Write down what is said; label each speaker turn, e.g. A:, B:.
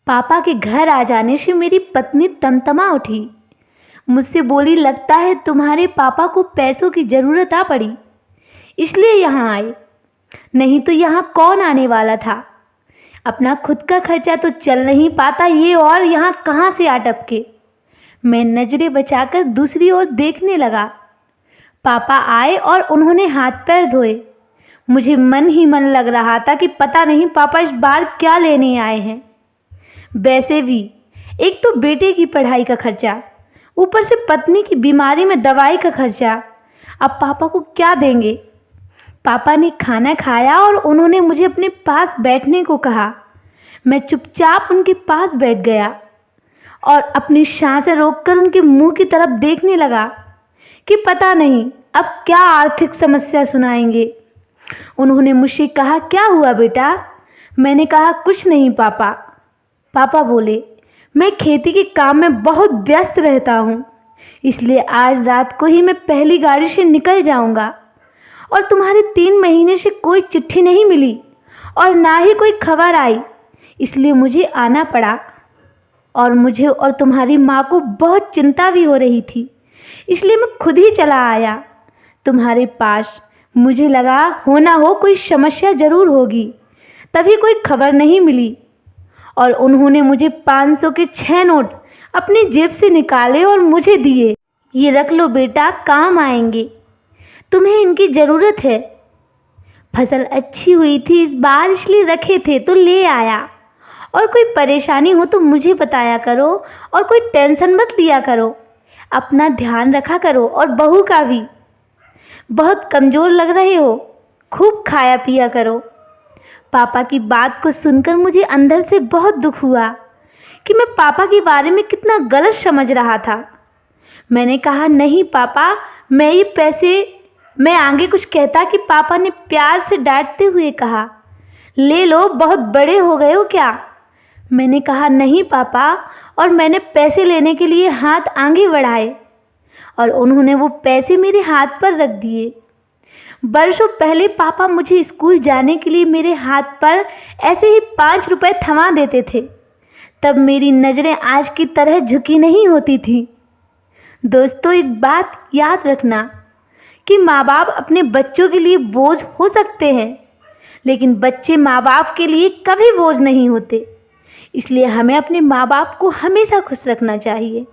A: पापा के घर आ जाने से मेरी पत्नी तमतमा उठी। मुझसे बोली, लगता है तुम्हारे पापा को पैसों की ज़रूरत आ पड़ी, इसलिए यहाँ आए, नहीं तो यहाँ कौन आने वाला था। अपना खुद का खर्चा तो चल नहीं पाता ये, और यहाँ कहाँ से आ टपके। मैं नज़रें बचाकर दूसरी ओर देखने लगा। पापा आए और उन्होंने हाथ पैर धोए। मुझे मन ही मन लग रहा था कि पता नहीं पापा इस बार क्या लेने आए हैं। वैसे भी एक तो बेटे की पढ़ाई का खर्चा, ऊपर से पत्नी की बीमारी में दवाई का खर्चा, अब पापा को क्या देंगे। पापा ने खाना खाया और उन्होंने मुझे अपने पास बैठने को कहा। मैं चुपचाप उनके पास बैठ गया और अपनी सांसें रोककर उनके मुंह की तरफ देखने लगा कि पता नहीं अब क्या आर्थिक समस्या सुनाएंगे। उन्होंने मुझसे कहा, क्या हुआ बेटा? मैंने कहा, कुछ नहीं पापा। पापा बोले, मैं खेती के काम में बहुत व्यस्त रहता हूँ, इसलिए आज रात को ही मैं पहली गाड़ी से निकल जाऊँगा। और तुम्हारे 3 महीने से कोई चिट्ठी नहीं मिली और ना ही कोई खबर आई, इसलिए मुझे आना पड़ा। और मुझे और तुम्हारी माँ को बहुत चिंता भी हो रही थी, इसलिए मैं खुद ही चला आया तुम्हारे पास। मुझे लगा हो ना हो कोई समस्या ज़रूर होगी, तभी कोई खबर नहीं मिली। और उन्होंने मुझे 500 के 6 नोट अपनी जेब से निकाले और मुझे दिए। ये रख लो बेटा, काम आएंगे, तुम्हें इनकी ज़रूरत है। फसल अच्छी हुई थी इस बार, इसलिए रखे थे तो ले आया। और कोई परेशानी हो तो मुझे बताया करो और कोई टेंशन मत लिया करो। अपना ध्यान रखा करो और बहू का भी। बहुत कमज़ोर लग रहे हो, खूब खाया पिया करो। पापा की बात को सुनकर मुझे अंदर से बहुत दुख हुआ कि मैं पापा के बारे में कितना गलत समझ रहा था। मैंने कहा, नहीं पापा, मैं ये पैसे, मैं आगे कुछ कहता कि पापा ने प्यार से डांटते हुए कहा, ले लो, बहुत बड़े हो गए हो क्या। मैंने कहा, नहीं पापा, और मैंने पैसे लेने के लिए हाथ आगे बढ़ाए और उन्होंने वो पैसे मेरे हाथ पर रख दिए। बरसों पहले पापा मुझे स्कूल जाने के लिए मेरे हाथ पर ऐसे ही 5 रुपए थमा देते थे। तब मेरी नज़रें आज की तरह झुकी नहीं होती थी। दोस्तों, एक बात याद रखना कि माँ बाप अपने बच्चों के लिए बोझ हो सकते हैं, लेकिन बच्चे माँ बाप के लिए कभी बोझ नहीं होते। इसलिए हमें अपने माँ बाप को हमेशा खुश रखना चाहिए।